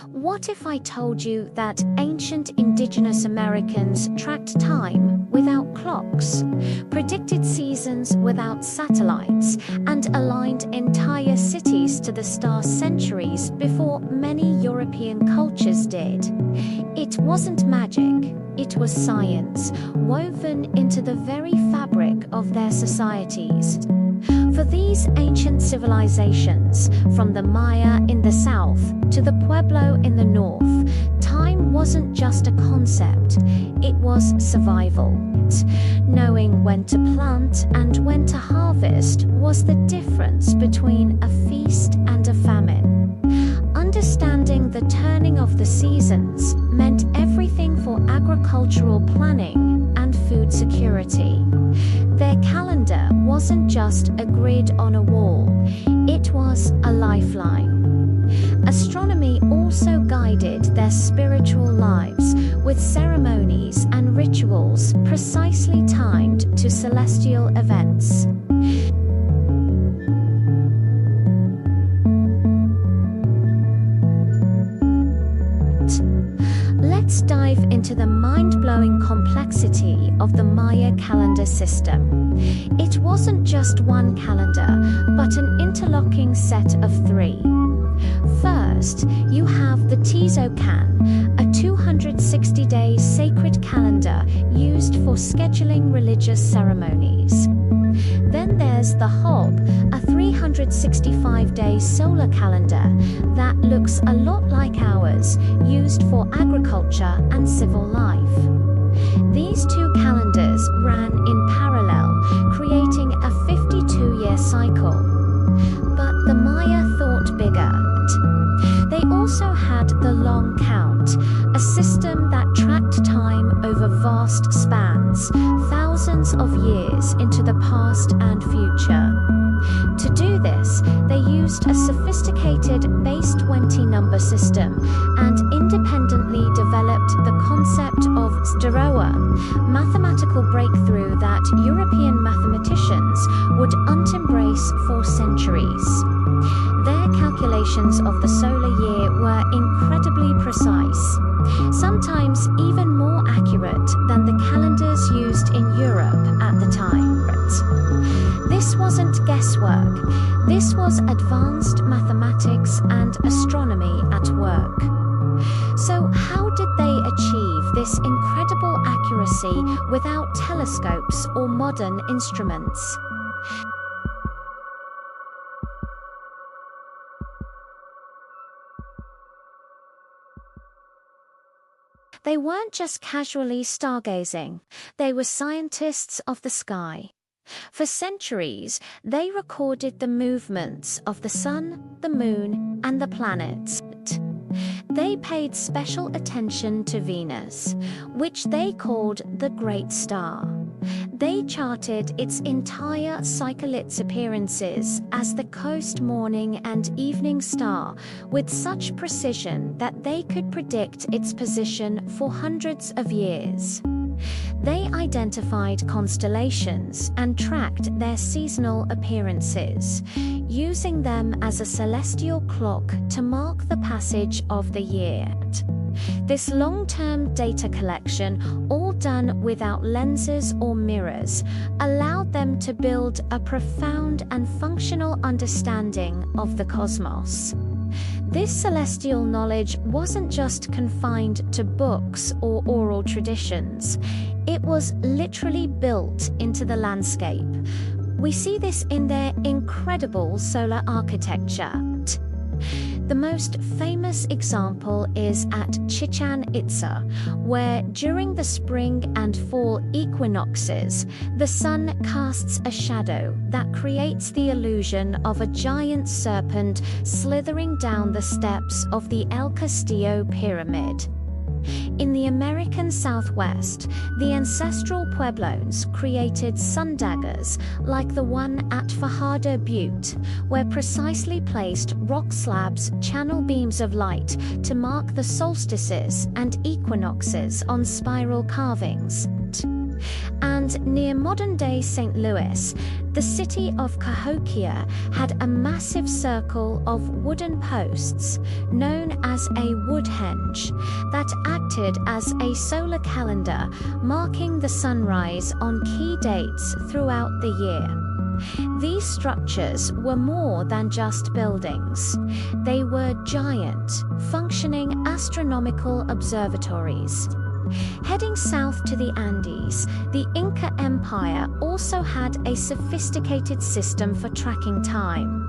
What if I told you that ancient indigenous Americans tracked time without clocks, predicted seasons without satellites, and aligned entire cities to the star centuries before many European cultures did? It wasn't magic, it was science, woven into the very fabric of their societies. For these ancient civilizations, from the Maya in the south to the Pueblo in the north, time wasn't just a concept, it was survival. Knowing when to plant and when to harvest was the difference between a feast and a famine. Understanding the turning of the seasons meant everything for agricultural planning and food security. Their calendar wasn't just a grid on a wall, it was a lifeline. Astronomy also guided their spiritual lives, with ceremonies and rituals precisely timed to celestial events. Let's dive into the mind-blowing complexity of the Maya calendar system. It wasn't just one calendar, but an interlocking set of three. First, you have the Tezocan, a 260-day sacred calendar used for scheduling religious ceremonies. Then there's the Hob, a 365-day solar calendar that looks a lot like ours, used for agriculture and civil life. These two calendars ran in parallel, creating a 52-year cycle. But the Maya thought bigger. They also had the long count, a system that tracked time over vast spans, thousands of years into the past and future. To do this, they used a sophisticated base 20 number system and independently developed the concept of Zdarowa, mathematical breakthrough that European mathematicians would embrace for centuries. Their calculations of the solar year were incredibly precise, sometimes even more accurate than the calendars used in Europe at the time. This wasn't guesswork, this was advanced mathematics and astronomy at work. So how did they achieve this incredible accuracy without telescopes or modern instruments? They weren't just casually stargazing, they were scientists of the sky. For centuries, they recorded the movements of the sun, the moon, and the planets. They paid special attention to Venus, which they called the Great Star. They charted its entire cycle, its appearances as the coast morning and evening star with such precision that they could predict its position for hundreds of years. They identified constellations and tracked their seasonal appearances, using them as a celestial clock to mark the passage of the year. This long-term data collection, all done without lenses or mirrors, allowed them to build a profound and functional understanding of the cosmos. This celestial knowledge wasn't just confined to books or oral traditions. It was literally built into the landscape. We see this in their incredible solar architecture. The most famous example is at Chichen Itza, where during the spring and fall equinoxes, the sun casts a shadow that creates the illusion of a giant serpent slithering down the steps of the El Castillo Pyramid. In the American Southwest, the ancestral Pueblos created sundaggers like the one at Fajardo Butte, where precisely placed rock slabs channel beams of light to mark the solstices and equinoxes on spiral carvings. And near modern-day St. Louis, the city of Cahokia had a massive circle of wooden posts, known as a woodhenge, that acted as a solar calendar, marking the sunrise on key dates throughout the year. These structures were more than just buildings. They were giant, functioning astronomical observatories. Heading south to the Andes, the Inca Empire also had a sophisticated system for tracking time.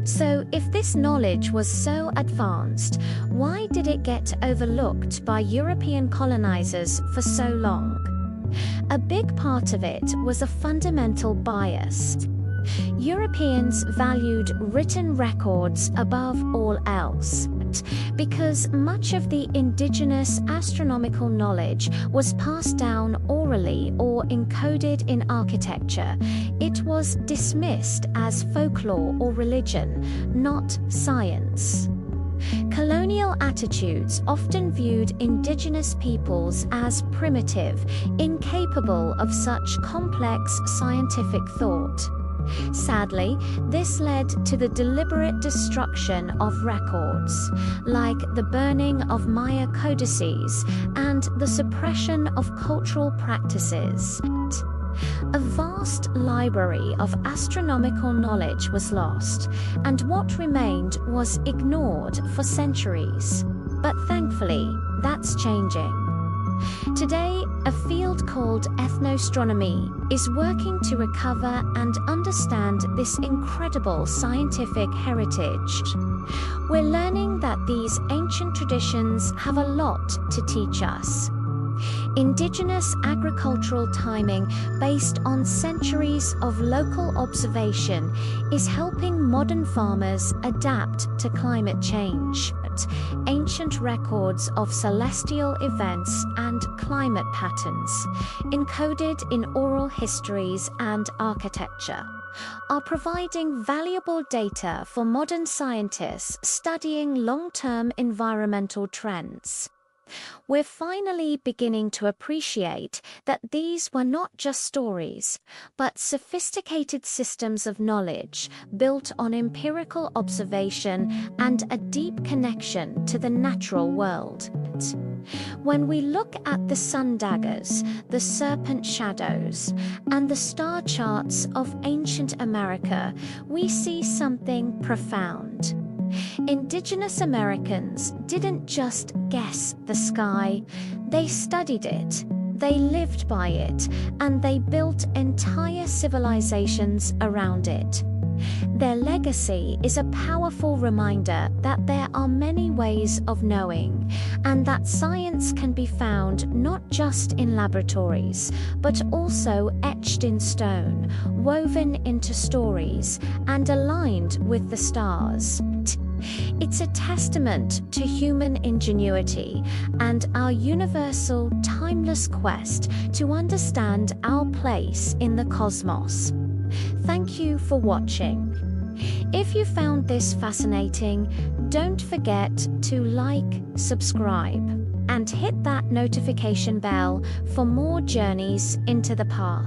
So, if this knowledge was so advanced, why did it get overlooked by European colonizers for so long? A big part of it was a fundamental bias. Europeans valued written records above all else. Because much of the indigenous astronomical knowledge was passed down orally or encoded in architecture, it was dismissed as folklore or religion, not science. Colonial attitudes often viewed indigenous peoples as primitive, incapable of such complex scientific thought. Sadly, this led to the deliberate destruction of records, like the burning of Maya codices and the suppression of cultural practices. A vast library of astronomical knowledge was lost, and what remained was ignored for centuries. But thankfully, that's changing. Today, a field called ethnostronomy is working to recover and understand this incredible scientific heritage. We're learning that these ancient traditions have a lot to teach us. Indigenous agricultural timing based on centuries of local observation is helping modern farmers adapt to climate change. Ancient records of celestial events and climate patterns, encoded in oral histories and architecture, are providing valuable data for modern scientists studying long-term environmental trends. We're finally beginning to appreciate that these were not just stories, but sophisticated systems of knowledge built on empirical observation and a deep connection to the natural world. When we look at the sun daggers, the serpent shadows, and the star charts of ancient America, we see something profound. Indigenous Americans didn't just guess the sky, they studied it, they lived by it, and they built entire civilizations around it. Their legacy is a powerful reminder that there are many ways of knowing, and that science can be found not just in laboratories, but also etched in stone, woven into stories, and aligned with the stars. It's a testament to human ingenuity and our universal, timeless quest to understand our place in the cosmos. Thank you for watching. If you found this fascinating, don't forget to like, subscribe, and hit that notification bell for more journeys into the past.